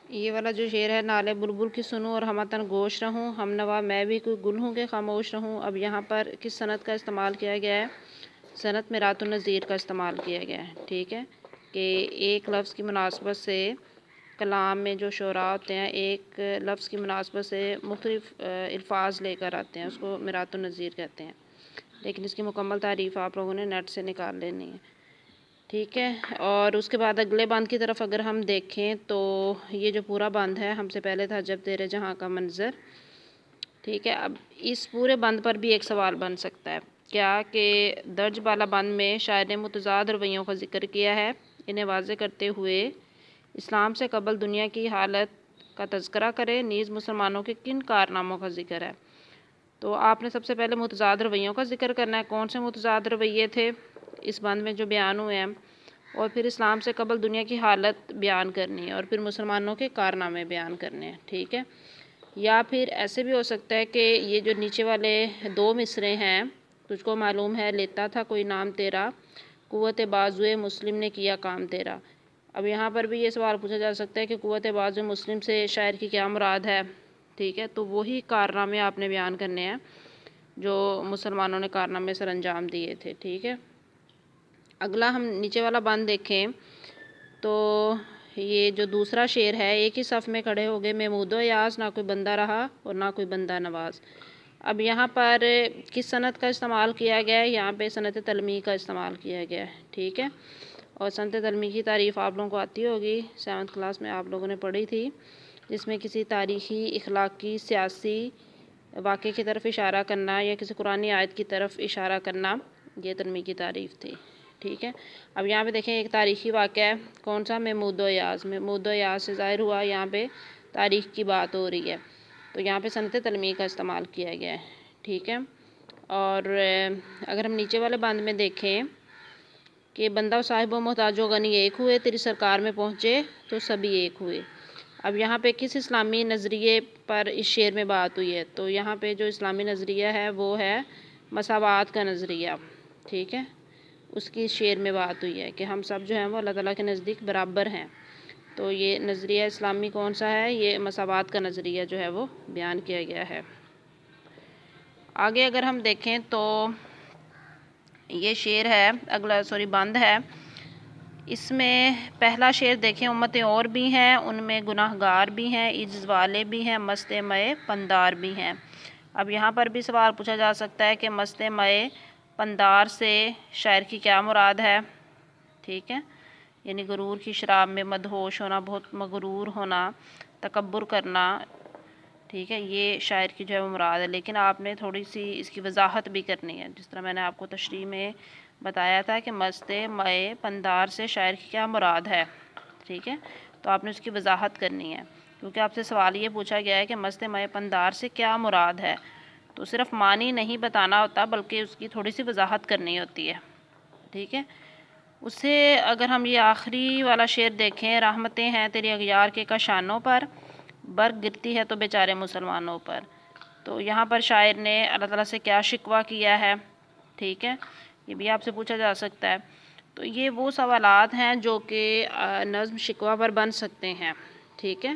یہ والا جو شعر ہے، نالے بلبل کی سنوں اور ہمہ گوش رہوں، ہم نوا میں بھی کوئی گل ہوں کہ خاموش رہوں۔ اب یہاں پر کس صنعت کا استعمال کیا گیا ہے؟ صنعت میرات النظیر کا استعمال کیا گیا ہے، ٹھیک ہے، کہ ایک لفظ کی مناسبت سے کلام میں جو شعراء ہوتے ہیں ایک لفظ کی مناسبت سے مختلف الفاظ لے کر آتے ہیں، اس کو میرات النظیر کہتے ہیں، لیکن اس کی مکمل تعریف آپ لوگوں نے نیٹ سے نکال لینی ہے، ٹھیک ہے۔ اور اس کے بعد اگلے بند کی طرف اگر ہم دیکھیں تو یہ جو پورا بند ہے، ہم سے پہلے تھا جب تیرے جہاں کا منظر، ٹھیک ہے۔ اب اس پورے بند پر بھی ایک سوال بن سکتا ہے، کیا کہ درج بالا بند میں شاعر نے متضاد رویوں کا ذکر کیا ہے، انہیں واضح کرتے ہوئے اسلام سے قبل دنیا کی حالت کا تذکرہ کرے، نیز مسلمانوں کے کن کارناموں کا ذکر ہے۔ تو آپ نے سب سے پہلے متضاد رویوں کا ذکر کرنا ہے، کون سے متضاد رویے تھے اس بند میں جو بیان ہوئے ہیں، اور پھر اسلام سے قبل دنیا کی حالت بیان کرنی ہے، اور پھر مسلمانوں کے کارنامے بیان کرنے ہیں، ٹھیک ہے۔ یا پھر ایسے بھی ہو سکتا ہے کہ یہ جو نیچے والے دو مصرے ہیں، تجھ کو معلوم ہے لیتا تھا کوئی نام تیرا، قوت بازوئے مسلم نے کیا کام تیرا۔ اب یہاں پر بھی یہ سوال پوچھا جا سکتا ہے کہ قوت بازوئے مسلم سے شاعر کی کیا مراد ہے، ٹھیک ہے۔ تو وہی کارنامے آپ نے بیان کرنے ہیں جو مسلمانوں نے کارنامے سر انجام دیے تھے، ٹھیک ہے۔ اگلا ہم نیچے والا بند دیکھیں تو یہ جو دوسرا شعر ہے، ایک ہی صف میں کھڑے ہو گئے محمود و ایاز، نہ کوئی بندہ رہا اور نہ کوئی بندہ نواز۔ اب یہاں پر کس صنعت کا استعمال کیا گیا ہے؟ یہاں پہ صنعت تلمیع کا استعمال کیا گیا ہے، ٹھیک ہے۔ اور صنعت تلمیع کی تعریف آپ لوگوں کو آتی ہوگی، 7th کلاس میں آپ لوگوں نے پڑھی تھی، جس میں کسی تاریخی، اخلاقی، سیاسی واقعے کی طرف اشارہ کرنا یا کسی قرآنی آیت کی طرف اشارہ کرنا، یہ تلمیع کی تعریف تھی، ٹھیک ہے۔ اب یہاں پہ دیکھیں ایک تاریخی واقعہ ہے، کون سا؟ محمود و ایاز۔ محمود و ایاز سے ظاہر ہوا یہاں پہ تاریخ کی بات ہو رہی ہے، تو یہاں پہ صنعت تلمیع کا استعمال کیا گیا ہے، ٹھیک ہے۔ اور اگر ہم نیچے والے بند میں دیکھیں کہ بندہ و صاحب و محتاج و غنی ایک ہوئے، تیری سرکار میں پہنچے تو سبھی ایک ہوئے۔ اب یہاں پہ کس اسلامی نظریے پر اس شعر میں بات ہوئی ہے؟ تو یہاں پہ جو اسلامی نظریہ ہے وہ ہے مساوات کا نظریہ، ٹھیک ہے، اس کی شعر میں بات ہوئی ہے کہ ہم سب جو ہیں وہ اللہ تعالیٰ کے نزدیک برابر ہیں۔ تو یہ نظریہ اسلامی کون سا ہے؟ یہ مساوات کا نظریہ جو ہے وہ بیان کیا گیا ہے۔ آگے اگر ہم دیکھیں تو یہ شعر ہے، اگلا بند ہے، اس میں پہلا شعر دیکھیں، امتیں اور بھی ہیں، ان میں گناہ گار بھی ہیں، عجز والے بھی ہیں، مست مئے پندار بھی ہیں۔ اب یہاں پر بھی سوال پوچھا جا سکتا ہے کہ مست مئے پندار سے شاعر کی کیا مراد ہے، ٹھیک ہے، یعنی غرور کی شراب میں مدہوش ہونا، بہت مغرور ہونا، تکبر کرنا، ٹھیک ہے، یہ شاعر کی جو ہے وہ مراد ہے، لیکن آپ نے تھوڑی سی اس کی وضاحت بھی کرنی ہے، جس طرح میں نے آپ کو تشریح میں بتایا تھا کہ مست مئے پندار سے شاعر کی کیا مراد ہے، ٹھیک ہے، تو آپ نے اس کی وضاحت کرنی ہے، کیونکہ آپ سے سوال یہ پوچھا گیا ہے کہ مست مئے پندار سے کیا مراد ہے، تو صرف معنی نہیں بتانا ہوتا بلکہ اس کی تھوڑی سی وضاحت کرنی ہوتی ہے، ٹھیک ہے۔ اس سے اگر ہم یہ آخری والا شعر دیکھیں، رحمتیں ہیں تیری اغیار کے کاشانوں پر، برق گرتی ہے تو بیچارے مسلمانوں پر، تو یہاں پر شاعر نے اللہ تعالیٰ سے کیا شکوہ کیا ہے، ٹھیک ہے، یہ بھی آپ سے پوچھا جا سکتا ہے۔ تو یہ وہ سوالات ہیں جو کہ نظم شکوہ پر بن سکتے ہیں، ٹھیک ہے۔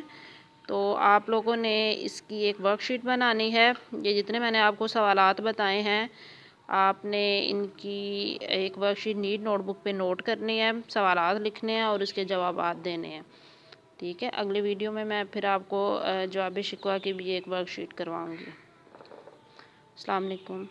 تو آپ لوگوں نے اس کی ایک ورک شیٹ بنانی ہے، یہ جتنے میں نے آپ کو سوالات بتائے ہیں آپ نے ان کی ایک work sheet net note book پہ نوٹ کرنی ہے، سوالات لکھنے ہیں اور اس کے جوابات دینے ہیں، ٹھیک ہے۔ اگلی ویڈیو میں پھر آپ کو جواب شکوہ کی بھی ایک ورک شیٹ کرواؤں گی۔ السلام علیکم۔